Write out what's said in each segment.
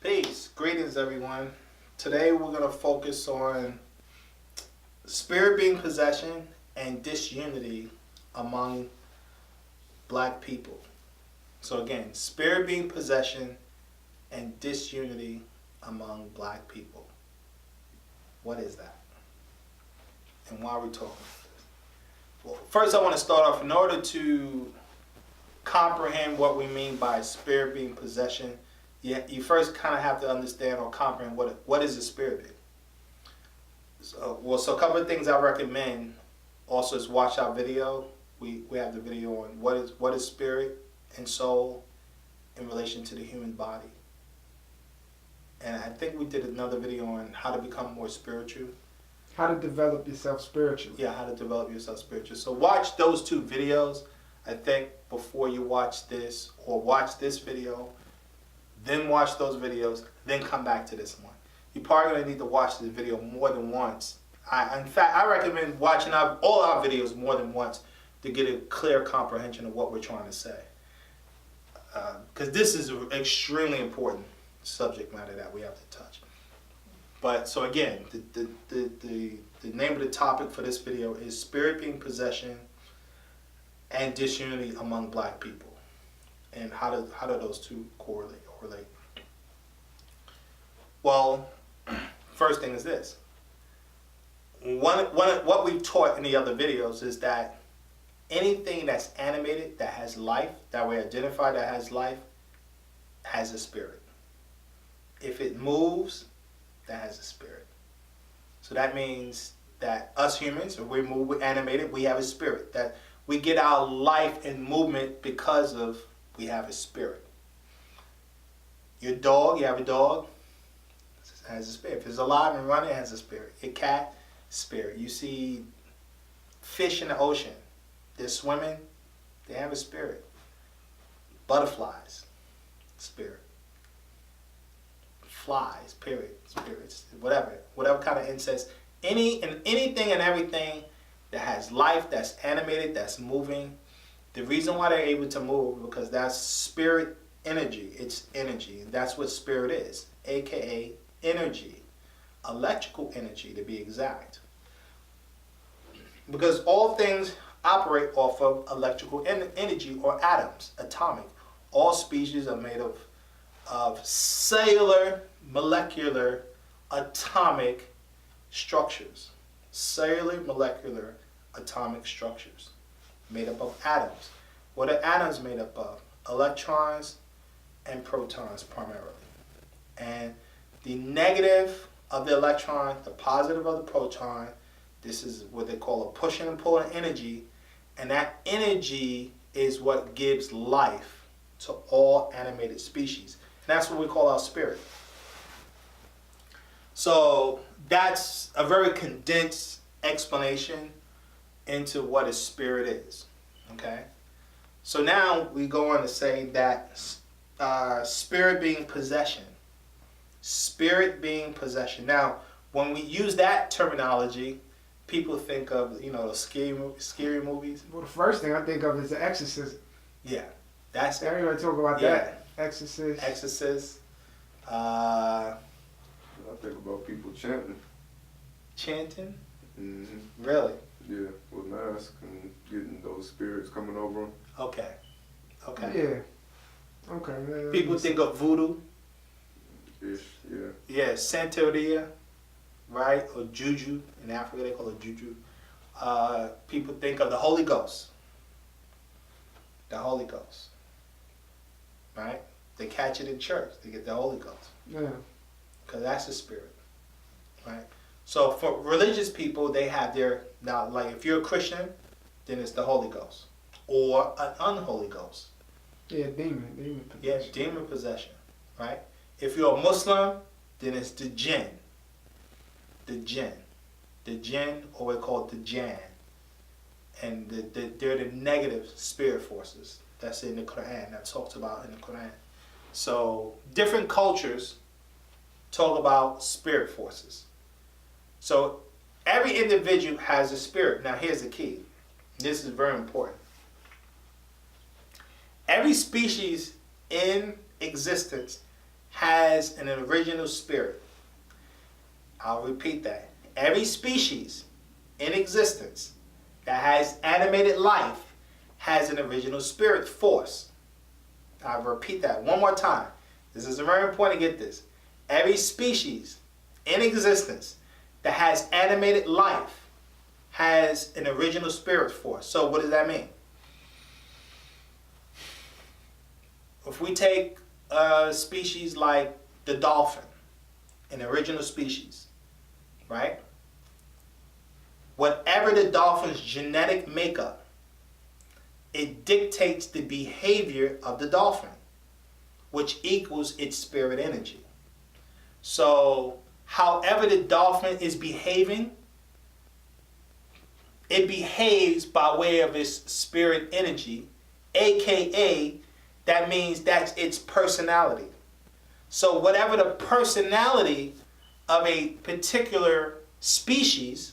Peace. Greetings, everyone. Today we're going to focus on spirit being possession and disunity among black people. So again, spirit being possession and disunity among black people. What is that? And why are we talking about this? Well, first I want to start off, in order to comprehend what we mean by spirit being possession, you first kind of have to understand or comprehend what is a spirit being. So a couple of things I recommend also is watch our video. We have the video on what is spirit and soul in relation to the human body. And I think we did another video on how to become more spiritual. How to develop yourself spiritually. Yeah, how to develop yourself spiritually. So watch those two videos, I think, before you watch this, or watch this video, then watch those videos, then come back to this one. You're probably going to need to watch this video more than once. In fact, I recommend watching all our videos more than once to get a clear comprehension of what we're trying to say. Because this is an extremely important subject matter that we have to touch. But so again, the name of the topic for this video is spirit being possession and disunity among black people, and how do those two correlate or relate? Well, first thing is this. What we've taught in the other videos is that anything that's animated, that has life, that we identify that has life, has a spirit. If it moves, that has a spirit. So that means that us humans, if we move, we're animated, we have a spirit. That we get our life and movement because of we have a spirit. Your dog, you have a dog, it has a spirit. If it's alive and running, it has a spirit. Your cat, spirit. You see fish in the ocean, they're swimming, they have a spirit. Butterflies, spirit. Flies, period, spirits, whatever kind of insects, anything and everything that has life, that's animated, that's moving. The reason why they're able to move is because that's spirit energy. It's energy. That's what spirit is, aka energy, electrical energy to be exact. Because all things operate off of electrical energy or atoms, atomic. All species are made of cellular, molecular, atomic structures. Cellular, molecular, atomic structures made up of atoms. What are atoms made up of? Electrons and protons primarily. And the negative of the electron, the positive of the proton, this is what they call a pushing and pulling energy. And that energy is what gives life to all animated species. And that's what we call our spirit. So that's a very condensed explanation into what a spirit is. Okay? So now we go on to say that spirit being possession. Spirit being possession. Now, when we use that terminology, people think of, those scary movies. Well, the first thing I think of is the exorcism. Yeah. That's it. Everybody talk about that. Exorcist. I think about people chanting. Chanting? Mm-hmm. Really? Yeah, with masks and getting those spirits coming over them. Okay. Yeah. Okay. People think of voodoo. Ish, yeah. Yeah, Santeria, right? Or juju. In Africa they call it juju. People think of the Holy Ghost. The Holy Ghost. Right? They catch it in church. They get the Holy Ghost. Yeah. Because that's the spirit. Right? So for religious people, they have now, like if you're a Christian, then it's the Holy Ghost. Or an unholy ghost. Yeah, demon possession. Yeah, demon possession. Right? If you're a Muslim, then it's the jinn. The jinn, or we call it the jan. And they're the negative spirit forces. That's in the Quran, that talks about in the Quran. So different cultures talk about spirit forces. So every individual has a spirit. Now here's the key. This is very important. Every species in existence has an original spirit. I'll repeat that. Every species in existence that has animated life has an original spirit force. I'll repeat that one more time. This is very important to get this. Every species in existence that has animated life has an original spirit force. So what does that mean? If we take a species like the dolphin, an original species, right? Whatever the dolphin's genetic makeup, it dictates the behavior of the dolphin, which equals its spirit energy. So, however the dolphin is behaving, it behaves by way of its spirit energy, aka that means that's its personality. So whatever the personality of a particular species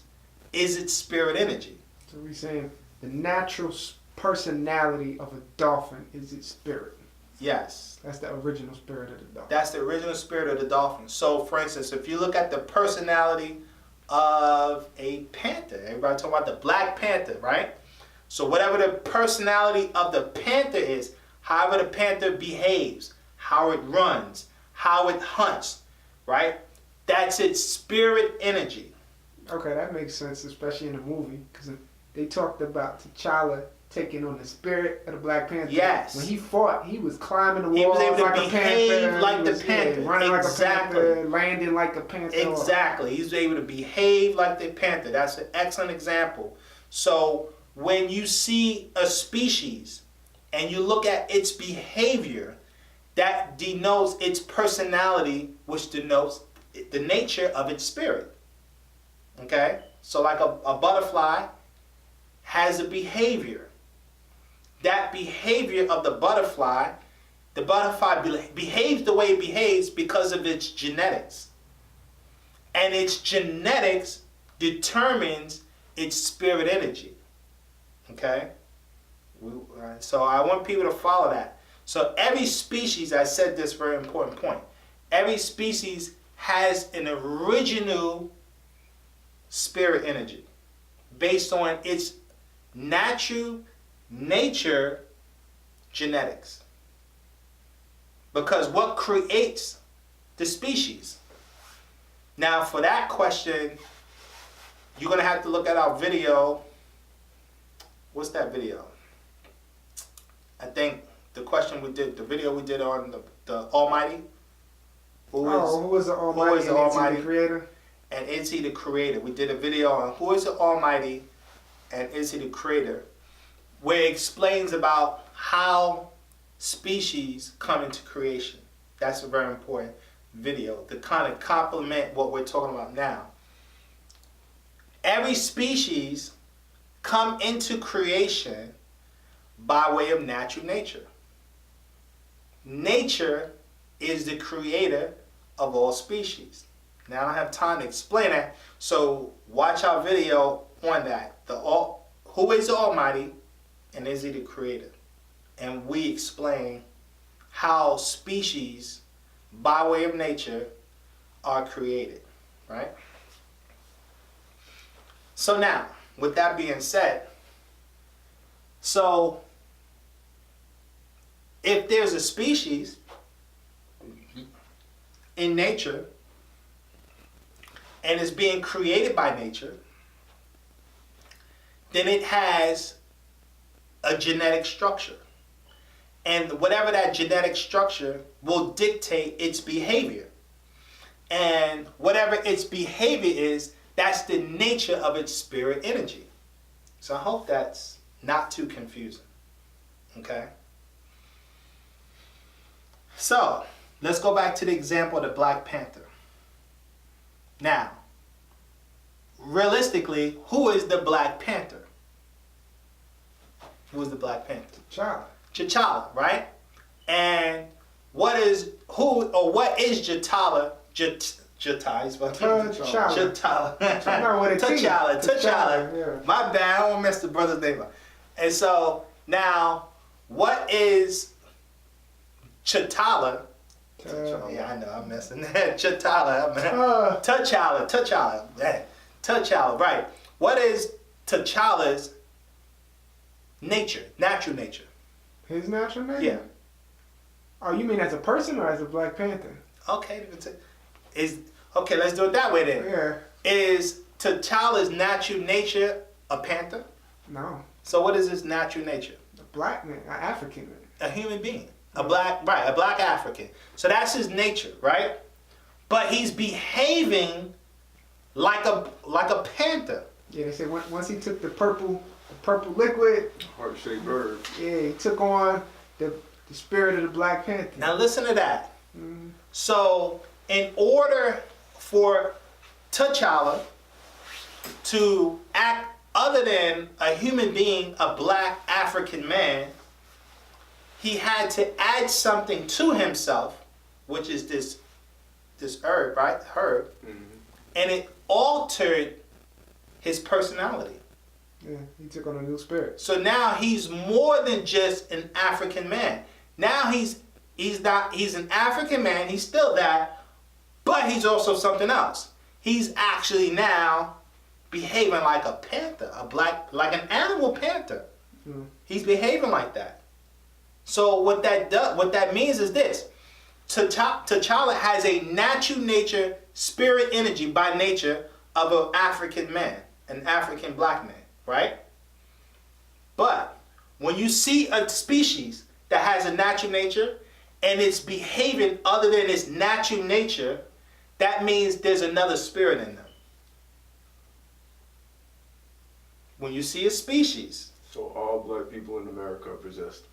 is its spirit energy. So we're saying the natural personality of a dolphin is its spirit. Yes. That's the original spirit of the dolphin. That's the original spirit of the dolphin. So for instance, if you look at the personality of a panther, everybody talking about the Black Panther, right? So whatever the personality of the panther is, however the panther behaves, how it runs, how it hunts, right? That's its spirit energy. Okay, that makes sense, especially in the movie, because they talked about T'Challa taking on the spirit of the Black Panther. Yes. When he fought, he was climbing the walls He was able to like behave a panther. like He the was, panther. running Exactly. like a panther, landing like a panther. Exactly. He's able to behave like the panther. That's an excellent example. So when you see a species and you look at its behavior, that denotes its personality, which denotes the nature of its spirit. Okay? So like a butterfly has a behavior. That behavior of the butterfly behaves the way it behaves because of its genetics. And its genetics determines its spirit energy. Okay? So I want people to follow that. So every species, I said this very important point, every species has an original spirit energy based on its nature genetics. Because what creates the species? Now for that question, you're going to have to look at our video. What's that video? I think the video we did on the Almighty. Who is the Almighty? Is the Almighty? The Creator? And is He the Creator? We did a video on who is the Almighty and is He the Creator, where it explains about how species come into creation. That's a very important video to kind of complement what we're talking about now. Every species come into creation by way of natural nature. Nature is the creator of all species. Now I don't have time to explain that, so watch our video on that. Who is the Almighty and is He the Creator? And we explain how species, by way of nature, are created, right? So now, with that being said, so if there's a species in nature and is being created by nature, then it has a genetic structure. And whatever that genetic structure will dictate its behavior. And whatever its behavior is, that's the nature of its spirit energy. So I hope that's not too confusing. Okay? So, let's go back to the example of the Black Panther. Now, realistically, who is the Black Panther? Who is the Black Panther? T'Challa, right? And what is T'Challa? T'Challa. Yeah. My bad, I won't mess the brother's name up. And so now, what is T'Challa Yeah, I know, I'm messing that. T'Challa, man. Uh, T'Challa, man. T'Challa, right. What is T'Challa's nature, natural nature? his natural name? Yeah. Oh, you mean as a person or as a Black Panther? Okay, okay, let's do it that way then. Yeah. Is T'Challa's natural nature a panther? No. So what is his natural nature? A black man, an African man. A human being. A black African. So that's his nature, right? But he's behaving like a panther. Yeah, they said once he took the purple liquid, Heart-shaped bird. yeah, he took on the spirit of the Black Panther. Now listen to that. Mhm. So in order for T'Challa to act other than a human being, a black African man, he had to add something to himself, which is this herb, right? Herb. Mm-hmm. And it altered his personality. Yeah, he took on a new spirit. So now he's more than just an African man. Now he's an African man, he's still that, but he's also something else. He's actually now behaving like a panther, like an animal panther. Mm. He's behaving like that. So what that means is this: T'Challa has a natural nature, spirit energy by nature of an African man, an African black man, right? But when you see a species that has a natural nature and it's behaving other than its natural nature, that means there's another spirit in them. When you see a species, So all black people in America are possessed.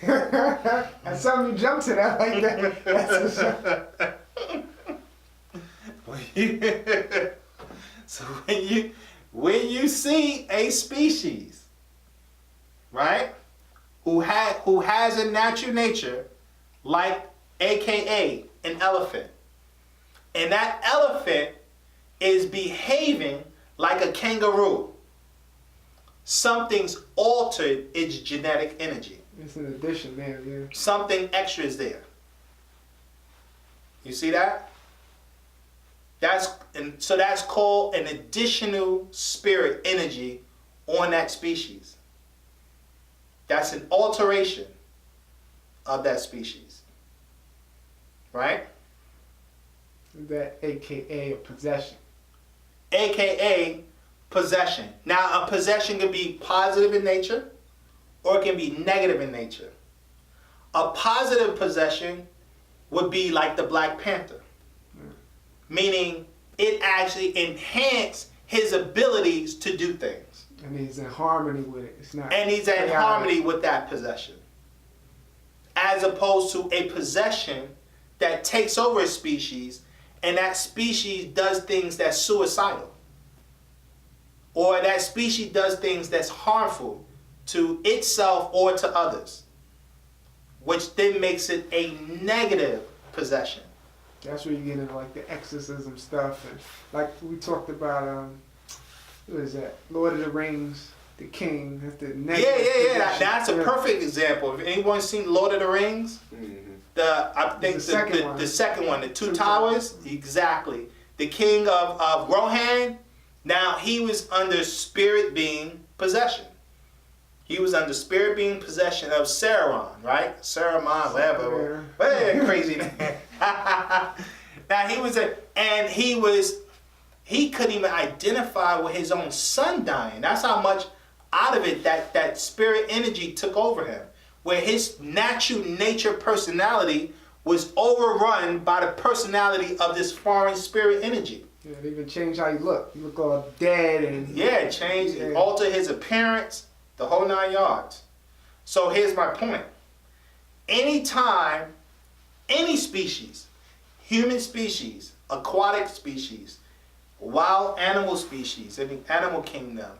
That's something you jump to that like that. That's a so when you see a species, right, who has a natural nature, like AKA an elephant, and that elephant is behaving like a kangaroo, something's altered its genetic energy. It's an addition there, yeah. Something extra is there. You see that? That's called an additional spirit energy on that species. That's an alteration of that species. Right? That AKA a possession. AKA possession. Now, a possession can be positive in nature or it can be negative in nature. A positive possession would be like the Black Panther, meaning it actually enhanced his abilities to do things. And he's in harmony with it. It's not. And he's in chaotic. harmony with that possession. As opposed to a possession that takes over a species and that species does things that's suicidal. Or that species does things that's harmful to itself or to others, which then makes it a negative possession. That's where you get into like the exorcism stuff, and like we talked about, what is that? Lord of the Rings, the King. That's the negative Yeah. possession. That's a perfect example. Have anyone seen Lord of the Rings? Mm-hmm. I think the second one, the Two Towers. Exactly. The king of Rohan. Now he was under spirit being possession. He was under spirit being possession of Saruman, right? Saruman, whatever. Hey, crazy name. Now he couldn't even identify with his own son dying. That's how much out of it that spirit energy took over him. Where his natural nature personality was overrun by the personality of this foreign spirit energy. Yeah, it even changed how you look. You look all dead and Yeah, changed, altered his appearance, the whole 9 yards. So here's my point. Anytime any species, human species, aquatic species, wild animal species in the animal kingdom,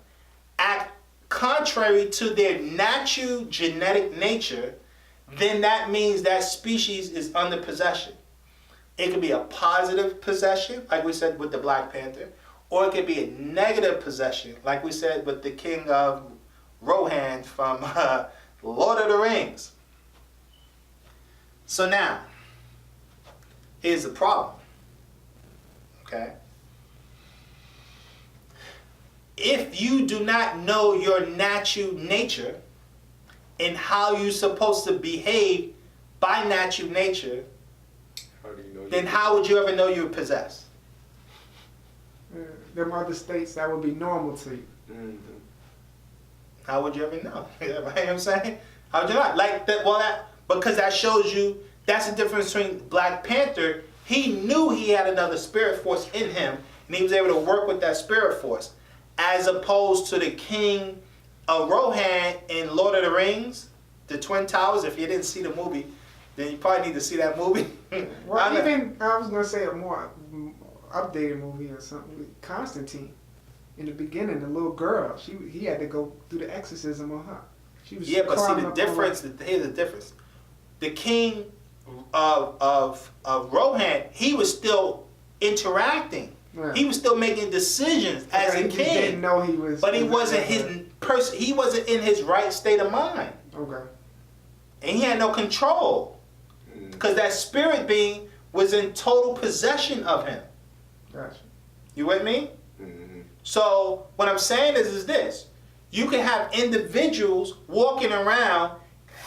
act contrary to their natural genetic nature, then that means that species is under possession. It could be a positive possession, like we said with the Black Panther, or it could be a negative possession, like we said with the king of Rohan from Lord of the Rings. So now, Here's the problem. Okay? If you do not know your natural nature and how you're supposed to behave by natural nature, How do you know? then how would you ever know you were possessed? Them other states that would be normal to you. Mm-hmm. How would you ever know? You know what I'm saying? How would you not? Like that, well, that, because that shows you, that's the difference between Black Panther. He knew he had another spirit force in him, and he was able to work with that spirit force. As opposed to the King of Rohan in Lord of the Rings, the Twin Towers. If you didn't see the movie, then you probably need to see that movie. Well, I was gonna say a more updated movie or something with Constantine. In the beginning, the little girl, he had to go do the exorcism on her. She was yeah, but see climbing the up difference. Here's the difference. The King of Rohan, he was still interacting. Right. He was still making decisions as a he just king. didn't know he was. But he wasn't he wasn't in his right state of mind. Okay. And he had no control. Because that spirit being was in total possession of him. Gotcha. You with me? Mm-hmm. So what I'm saying is this. You can have individuals walking around,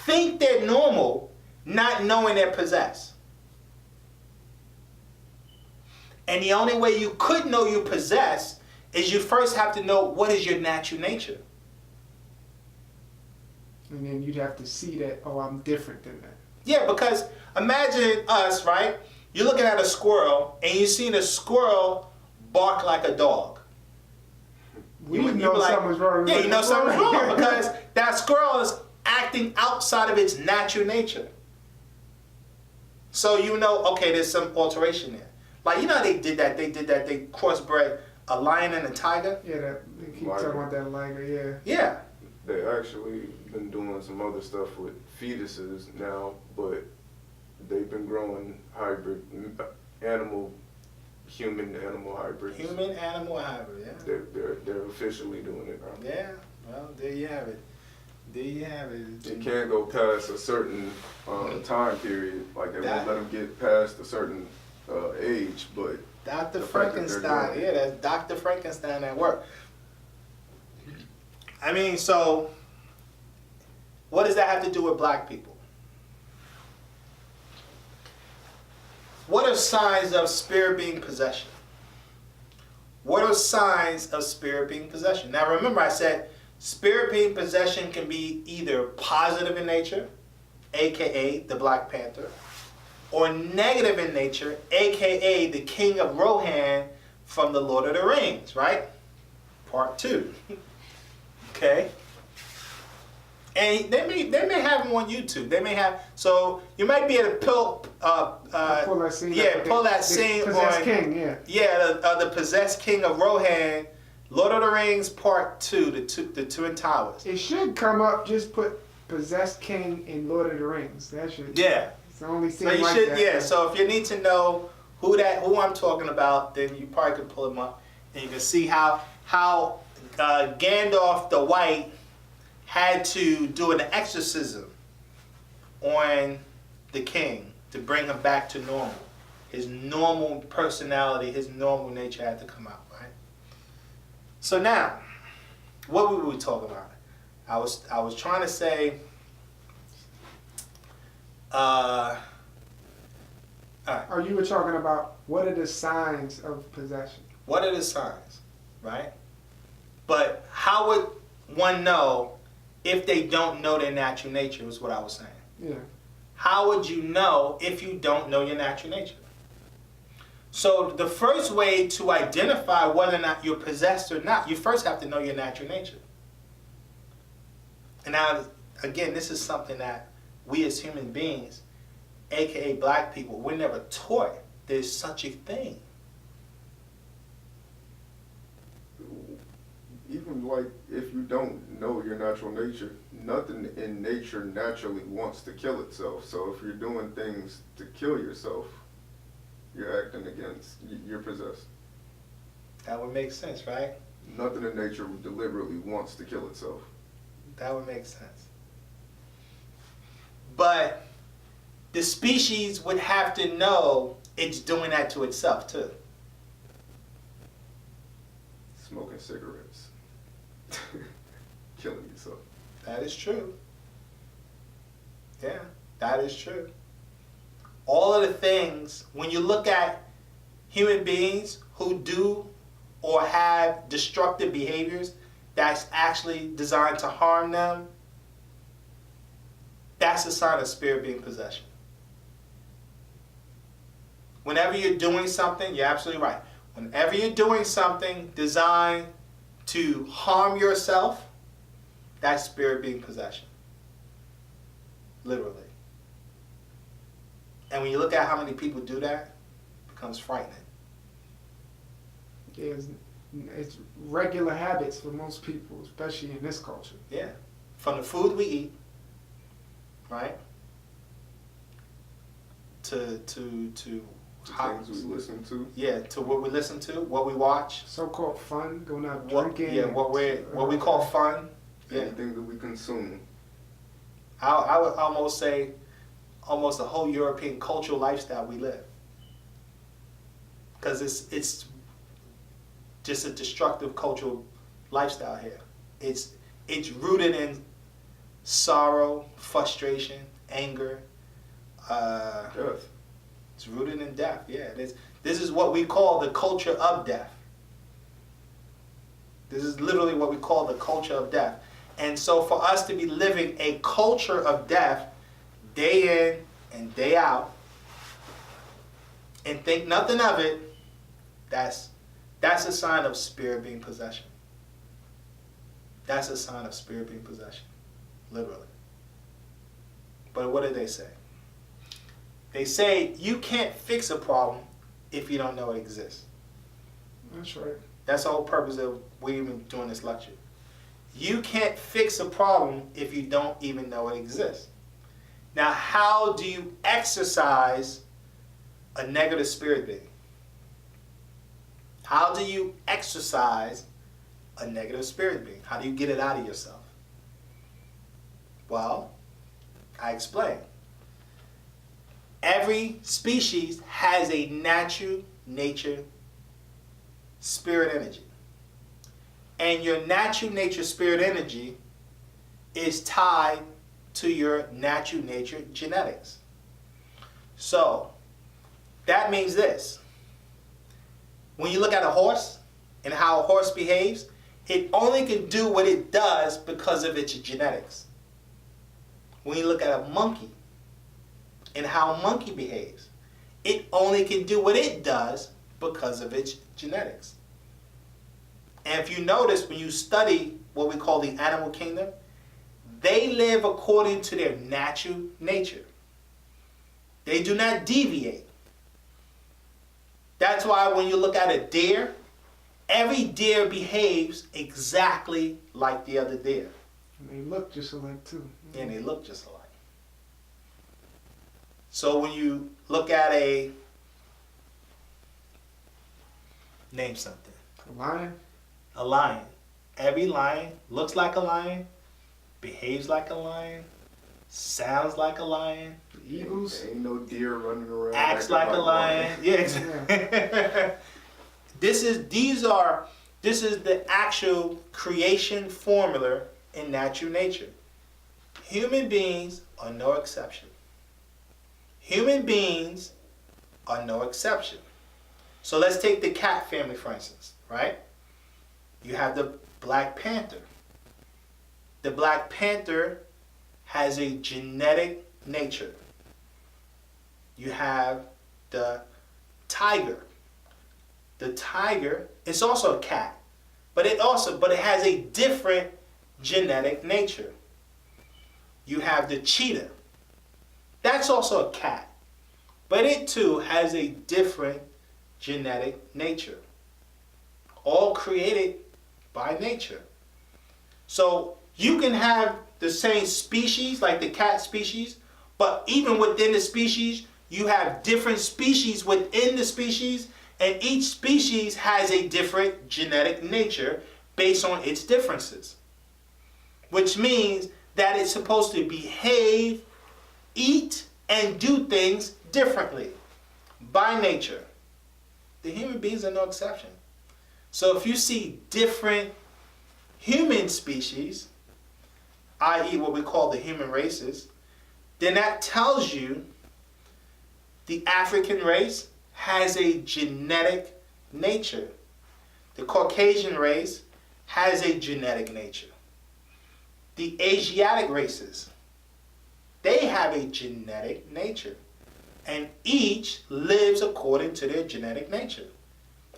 think they're normal, not knowing they're possessed. And the only way you could know you're possessed is you first have to know what is your natural nature. And then you'd have to see that, oh, I'm different than that. Yeah, because imagine us, right? You're looking at a squirrel and you see the squirrel bark like a dog. You know like, something's wrong. Yeah, you know something's wrong because that squirrel is acting outside of its natural nature. So you know, okay, there's some alteration there. Like, you know how they did that? They crossbred a lion and a tiger. Yeah, they keep talking about that liger, yeah. Yeah. They actually been doing some other stuff with fetuses now, but they've been growing hybrid human-animal hybrids. Human-animal hybrid, yeah. They're officially doing it now. Yeah, well, there you have it. There you have it. It can't go past a certain time period. Like they won't let them get past a certain age, but Dr. the fact that they're Frankenstein, doing yeah, that's Dr. Frankenstein at work. I mean, so what does that have to do with black people? What are signs of spirit being possession? What are signs of spirit being possession? Now remember I said spirit being possession can be either positive in nature, aka the Black Panther, or negative in nature, aka the King of Rohan from the Lord of the Rings, right? Part 2. Okay? And they may have them on YouTube. They may have, so you might be able to pull that scene. pull that scene Possessed on, King, yeah. Yeah, the possessed King of Rohan, Lord of the Rings Part 2, the Twin Towers. It should come up. Just put Possessed King in Lord of the Rings. That should. Yeah. It's the only scene So you like should, that. yeah. So if you need to know who I'm talking about, then you probably could pull him up, and you can see how Gandalf the White had to do an exorcism on the king to bring him back to normal. His normal personality, his normal nature had to come out, right? So now, what were we talking about? I was trying to say, Oh, you were talking about what are the signs of possession? what are the signs, right? But how would one know if they don't know their natural nature is what I was saying. Yeah. How would you know if you don't know your natural nature? So the first way to identify whether or not you're possessed or not, you first have to know your natural nature. And now, again, this is something that we as human beings, aka black people, we're never taught there's such a thing. even like if you don't know your natural nature, nothing in nature naturally wants to kill itself. So if you're doing things to kill yourself, you're acting against, you're possessed. That would make sense, right? Nothing in nature deliberately wants to kill itself. That would make sense. But the species would have to know it's doing that to itself too. Smoking cigarettes. Killing yourself. That is true. Yeah, that is true. All of the things, when you look at human beings who do or have destructive behaviors that's actually designed to harm them, that's a sign of spirit being possession. Whenever you're doing something, you're absolutely right. Whenever you're doing something designed to harm yourself, that's spirit being possession. Literally. And when you look at how many people do that, it becomes frightening. Yeah, it's regular habits for most people, especially in this culture. Yeah. From the food we eat, right? To how, things we listen to. yeah, to what we listen to, what we watch. So-called fun, going out What, drinking. yeah, what we call fun. Yeah. Anything that we consume. I would almost say almost a whole European cultural lifestyle we live. Because it's just a destructive cultural lifestyle here. It's rooted in sorrow, frustration, anger. Death. It's rooted in death. Yeah, this is what we call the culture of death. This is literally what we call the culture of death. And so for us to be living a culture of death day in and day out and think nothing of it, that's a sign of spirit being possession. That's a sign of spirit being possession. Literally. But what did they say? They say you can't fix a problem if you don't know it exists. That's right. That's the whole purpose of we even doing this lecture. You can't fix a problem if you don't even know it exists. Now, how do you exercise a negative spirit being? How do you exercise a negative spirit being? How do you get it out of yourself? Well, I explain. Every species has a natural nature spirit energy. And your natural nature spirit energy is tied to your natural nature genetics. So, that means this. When you look at a horse and how a horse behaves, it only can do what it does because of its genetics. When you look at a monkey and how a monkey behaves, it only can do what it does because of its genetics. And if you notice, when you study what we call the animal kingdom, they live according to their natural nature. They do not deviate. That's why when you look at a deer, every deer behaves exactly like the other deer. And they look just alike too. And they look just alike. So when you look at name something. A lion? A lion. Every lion looks like a lion, behaves like a lion, sounds like a lion. The eagles? Ain't no deer running around. Acts like a lion. Yeah, exactly. This is the actual creation formula in natural nature. Human beings are no exception. Human beings are no exception. So let's take the cat family, for instance, right? You have the Black Panther. The Black Panther has a genetic nature. You have the tiger. The tiger is also a cat, but it has a different genetic nature. You have the cheetah. That's also a cat, but it too has a different genetic nature. All created by nature. So you can have the same species, like the cat species, but even within the species, you have different species within the species, and each species has a different genetic nature based on its differences. Which means that it's supposed to behave, eat, and do things differently. by nature, the human beings are no exception. So if you see different human species, i.e. what we call the human races, then that tells you the African race has a genetic nature. The Caucasian race has a genetic nature. The Asiatic races, they have a genetic nature. And each lives according to their genetic nature.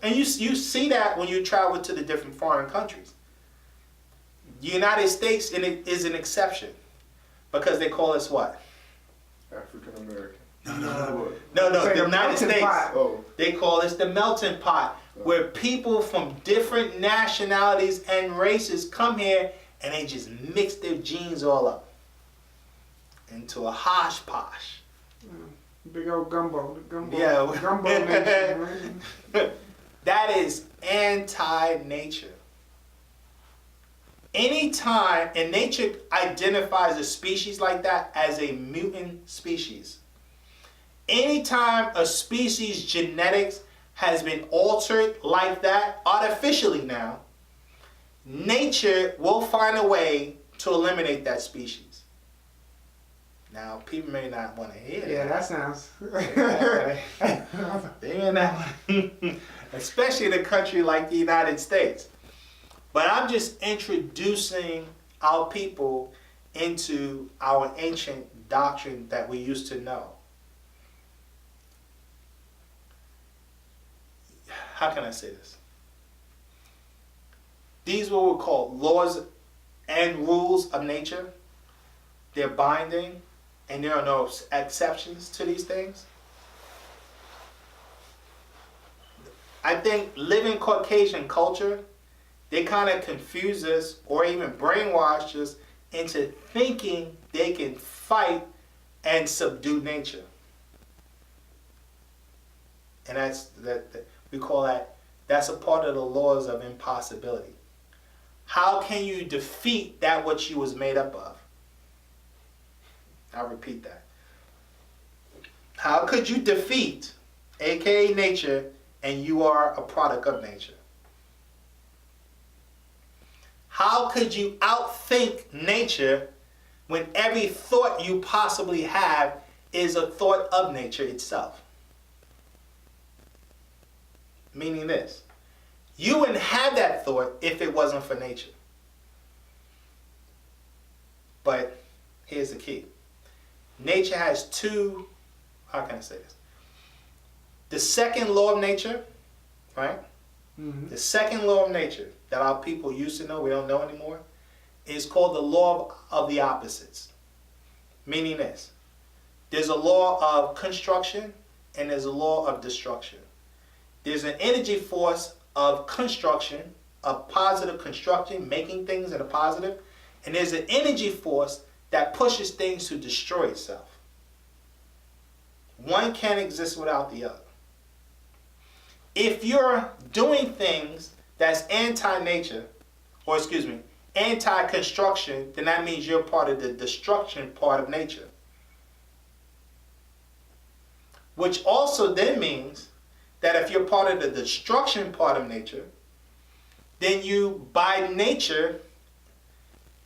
And you see that when you travel to the different foreign countries. The United States is an exception because they call us what? African American. No, the United States. Oh. They call us the melting pot, where people from different nationalities and races come here and they just mix their genes all up into a hodgepodge. Big old gumbo. The gumbo. Yeah. The gumbo nation, right? That is anti-nature. Anytime, and nature identifies a species like that as a mutant species. Anytime a species' genetics has been altered like that, artificially now, nature will find a way to eliminate that species. Now, people may not want to hear that. Yeah, that sounds. They may not, especially in a country like the United States. But I'm just introducing our people into our ancient doctrine that we used to know. How can I say this? These are what we call laws and rules of nature. They're binding, and there are no exceptions to these things. I think living Caucasian culture, they kind of confuse us or even brainwash us into thinking they can fight and subdue nature. And we call that's a part of the laws of impossibility. How can you defeat that which you was made up of? I'll repeat that. How could you defeat, aka nature, and you are a product of nature? How could you outthink nature when every thought you possibly have is a thought of nature itself? Meaning this, you wouldn't have that thought if it wasn't for nature. But here's the key. Nature has two, how can I say this? The second law of nature, right? Mm-hmm. The second law of nature that our people used to know, we don't know anymore, is called the law of the opposites. Meaning this, there's a law of construction and there's a law of destruction. There's an energy force of construction, of positive construction, making things in a positive, and there's an energy force that pushes things to destroy itself. One can't exist without the other. If you're doing things that's anti-nature, or anti-construction, then that means you're part of the destruction part of nature. Which also then means that if you're part of the destruction part of nature, then you, by nature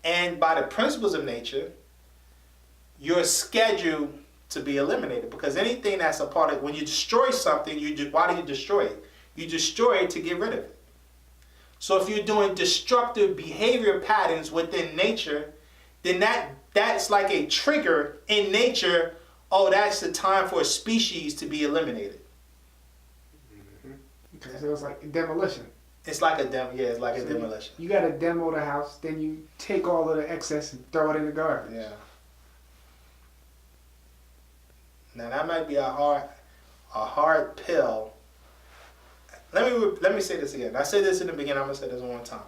and by the principles of nature, you're scheduled to be eliminated. Because anything that's a part of, when you destroy something, why do you destroy it? You destroy it to get rid of it. So if you're doing destructive behavior patterns within nature, then that's like a trigger in nature. Oh, that's the time for a species to be eliminated. Okay, so it's like demolition. It's like a demolition. You got to demo the house, then you take all of the excess and throw it in the garbage. Yeah. Now that might be a hard pill. Let me say this again. I said this in the beginning. I'm gonna say this one more time.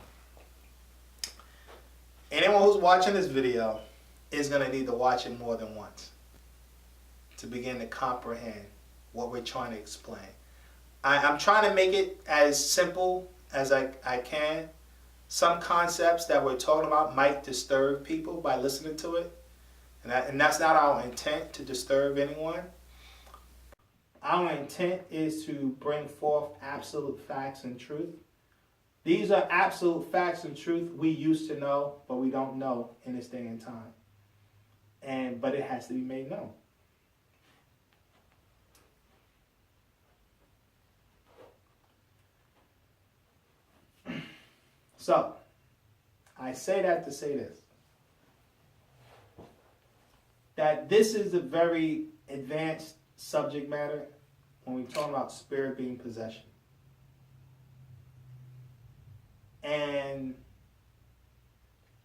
Anyone who's watching this video is gonna need to watch it more than once to begin to comprehend what we're trying to explain. I'm trying to make it as simple as I can. Some concepts that we're talking about might disturb people by listening to it. And that's not our intent, to disturb anyone. our intent is to bring forth absolute facts and truth. These are absolute facts and truth we used to know, but we don't know in this day and time. But it has to be made known. So, I say that to say this. That this is a very advanced subject matter when we talk about spirit being possession. And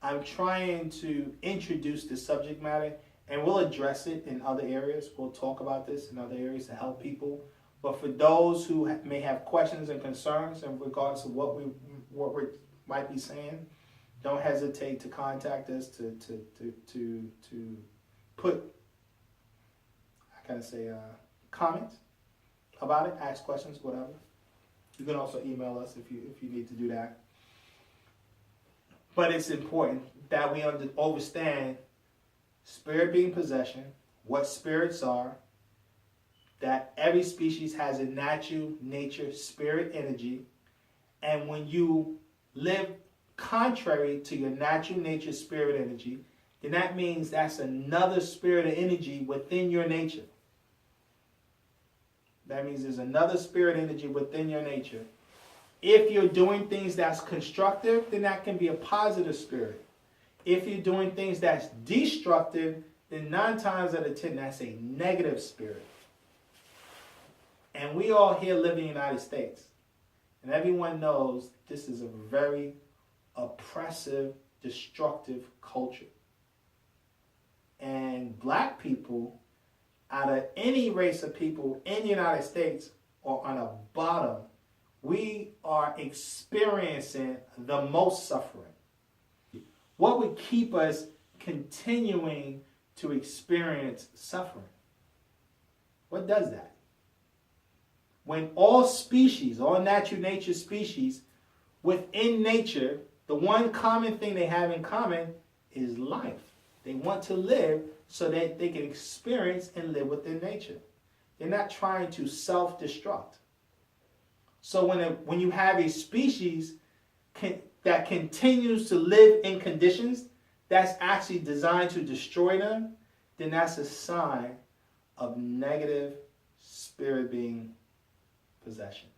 I'm trying to introduce the subject matter, and we'll address it in other areas. We'll talk about this in other areas to help people. But for those who may have questions and concerns in regards to what we might be saying, don't hesitate to contact us to put, comments about it, ask questions, whatever. You can also email us if you need to do that. But it's important that we understand spirit being possession, what spirits are, that every species has a natural nature spirit energy, and when you live contrary to your natural nature spirit energy, then that means that's another spirit of energy within your nature. That means there's another spirit energy within your nature. If you're doing things that's constructive, then that can be a positive spirit. If you're doing things that's destructive, then 9 times out of 10, that's a negative spirit. And we all here live in the United States. And everyone knows this is a very oppressive, destructive culture. And black people, out of any race of people in the United States, are on the bottom. We are experiencing the most suffering. What would keep us continuing to experience suffering? What does that? When all species, all natural nature species, within nature, the one common thing they have in common is life. They want to live so that they can experience and live within nature. They're not trying to self-destruct. So when you have a species that continues to live in conditions that's actually designed to destroy them, then that's a sign of negative spirit being possession.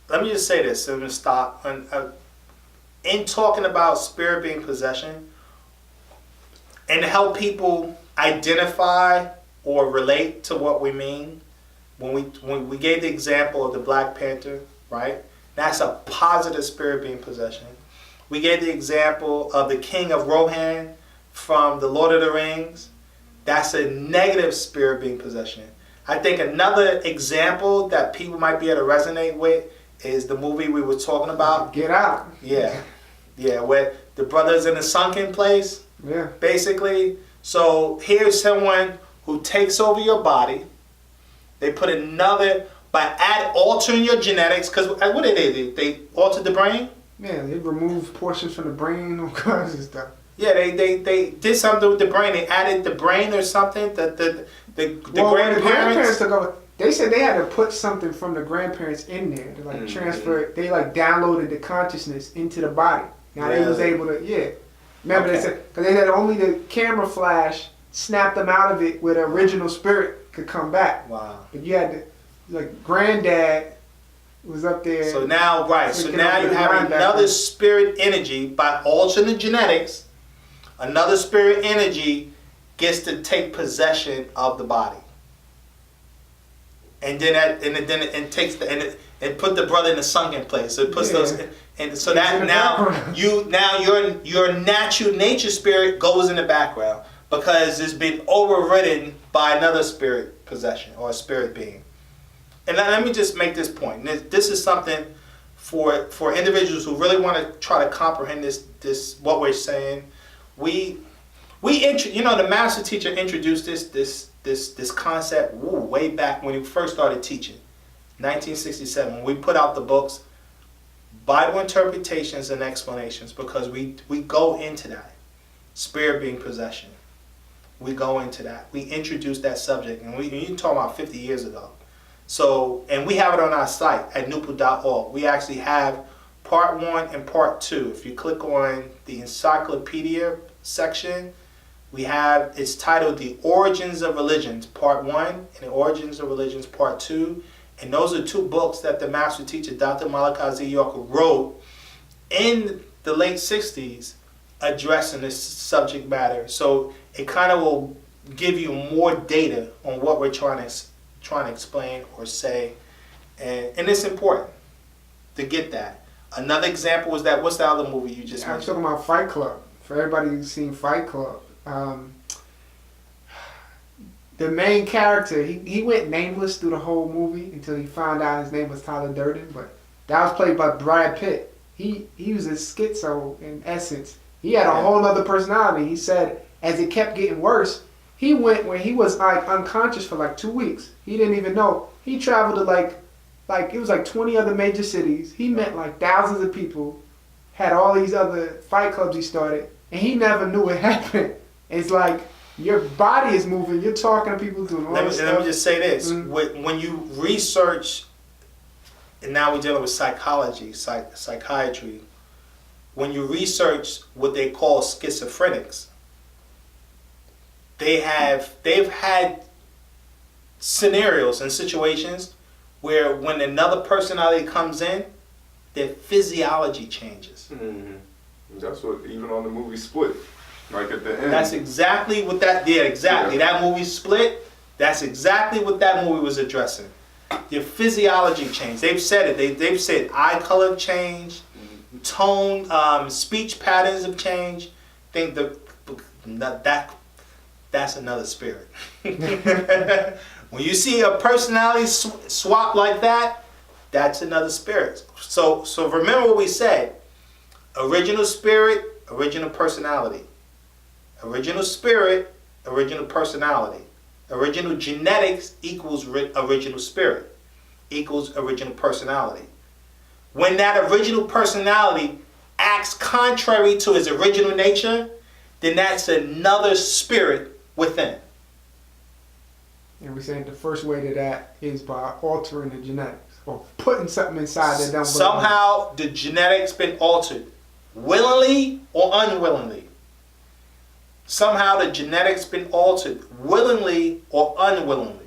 Let me just say this, and I'm going to stop. In talking about spirit being possession, and to help people identify or relate to what we mean, when we gave the example of the Black Panther, right? That's a positive spirit being possession. We gave the example of the King of Rohan from the Lord of the Rings. That's a negative spirit being possession. I think another example that people might be able to resonate with is the movie we were talking about. Get Out. Yeah. Yeah, where the brother's in a sunken place. Yeah. Basically. So here's someone who takes over your body. They put another, by altering your genetics, because what did they do? They altered the brain? Yeah, they removed portions from the brain, all kinds of stuff. Yeah, they did something with the brain. They added the brain or something. The grandparents took over. They said they had to put something from the grandparents in there to transfer it. They downloaded the consciousness into the body. Now they was able to, Remember they said, because they had only the camera flash snapped them out of it where the original spirit could come back. Wow. But you had to, granddad was up there. So now, right. So now you have another spirit energy by altering the genetics. Another spirit energy gets to take possession of the body, and then it takes and put the brother in the sunken place. So it puts those, and so that your natural nature spirit goes in the background because it's been overridden by another spirit possession or a spirit being. And let me just make this point. This is something for individuals who really want to try to comprehend this what we're saying. The master teacher introduced this concept way back when he first started teaching, 1967. When we put out the books, Bible interpretations and explanations, because we go into that. Spirit being possession. We go into that. We introduce that subject, and you talking about 50 years ago. So, and we have it on our site at nuwaupu.org. We actually have part 1 and part 2. If you click on the encyclopedia section, we have, it's titled The Origins of Religions, part 1, and The Origins of Religions, part 2. And those are 2 books that the master teacher, Dr. Malachi Z. York, wrote in the late 60s addressing this subject matter. So it kind of will give you more data on what we're trying to explain or say. And it's important to get that. Another example was that, what's the other movie you just I'm mentioned? talking about Fight Club. For everybody who's seen Fight Club, the main character, he went nameless through the whole movie until he found out his name was Tyler Durden, but that was played by Brad Pitt. He was a schizo in essence. He had a whole other personality. He said as it kept getting worse, he went where he was like unconscious for like 2 weeks. He didn't even know. He traveled to like it was like 20 other major cities. He met like thousands of people, had all these other fight clubs he started, and he never knew what happened. It's like your body is moving, you're talking to people doing all this stuff. Let me just say this. When you research, and now we're dealing with psychology, psychiatry, when you research what they call schizophrenics, they've had scenarios and situations where when another personality comes in, their physiology changes. Mm-hmm. That's what, even on the movie Split, like at the end. That's exactly what that, exactly. Yeah. That movie Split, that's exactly what that movie was addressing. Your physiology changed. They've said it. They've said eye color changed, tone, speech patterns have changed. Think that's another spirit. When you see a personality swap like that, that's another spirit. So remember what we said. Original spirit, original personality. Original spirit, original personality. Original genetics equals original spirit, equals original personality. When that original personality acts contrary to his original nature, then that's another spirit within. And we're saying the first way to that is by altering the genetics or putting something inside that don't belong. Somehow the genetics been altered, willingly or unwillingly. Somehow the genetics been altered, willingly or unwillingly.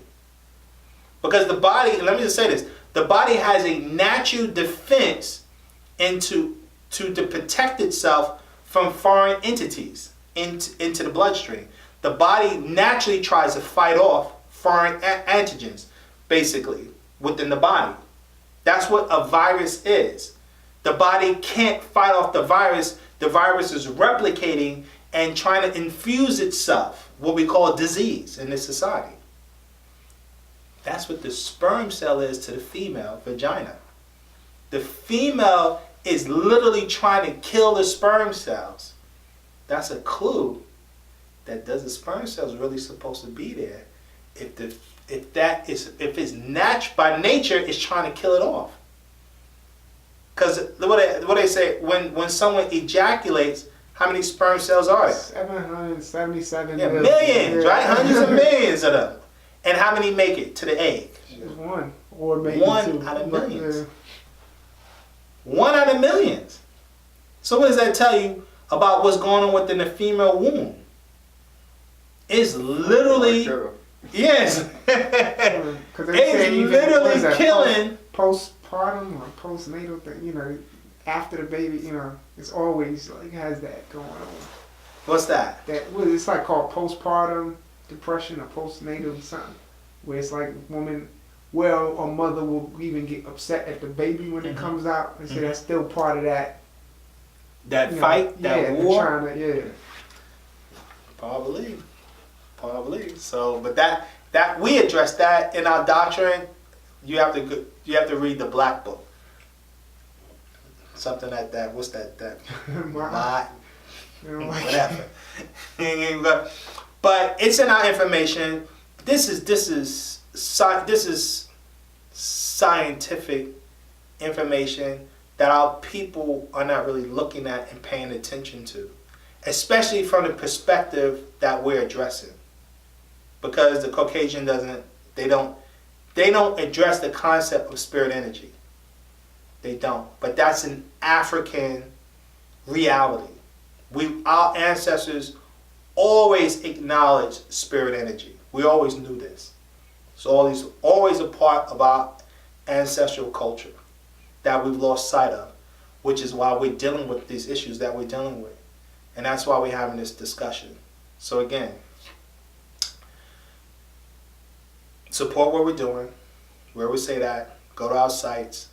Because the body, let me just say this, the body has a natural defense to protect itself from foreign entities into the bloodstream. The body naturally tries to fight off foreign antigens, basically, within the body. That's what a virus is. The body can't fight off the virus. The virus is replicating and trying to infuse itself, what we call disease in this society. That's what the sperm cell is to the female vagina. The female is literally trying to kill the sperm cells. That's a clue that does the sperm cells really supposed to be there? If it's by nature, it's trying to kill it off. Because what they say, when someone ejaculates, how many sperm cells are there? 777 million. Millions, right? Hundreds of millions of them. And how many make it to the egg? Just one. Or maybe one two. Out of millions. 1 out of millions. So what does that tell you about what's going on within the female womb? It's literally... Yes. It's literally killing... Postpartum or postnatal thing, after the baby, it's always like has that going on. What's that? It's like called postpartum depression or postnatal something, where it's like a mother will even get upset at the baby when it comes out and say that's still part of that. That fight, that war. Probably. So, but that we address that in our doctrine. You have to read the Black Book. Something like that. What's that? Whatever. But it's in our information. This is scientific information that our people are not really looking at and paying attention to, especially from the perspective that we're addressing. Because the Caucasian they don't address the concept of spirit energy. They don't. But that's an African reality. Our ancestors always acknowledged spirit energy. We always knew this. So always a part of our ancestral culture that we've lost sight of, which is why we're dealing with these issues that we're dealing with. And that's why we're having this discussion. So again, support what we're doing. Where we say that, go to our sites,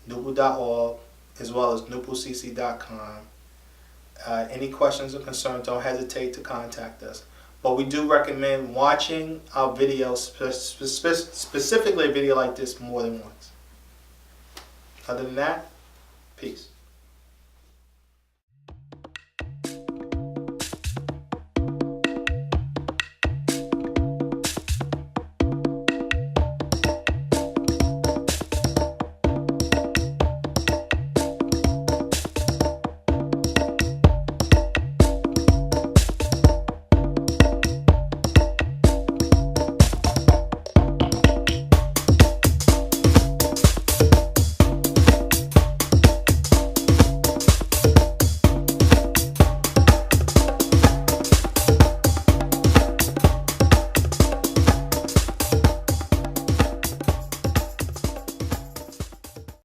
nuwaupu.org, as well as nuwaupucc.com. Any questions or concerns, don't hesitate to contact us. But we do recommend watching our videos, specifically a video like this, more than once. Other than that, peace.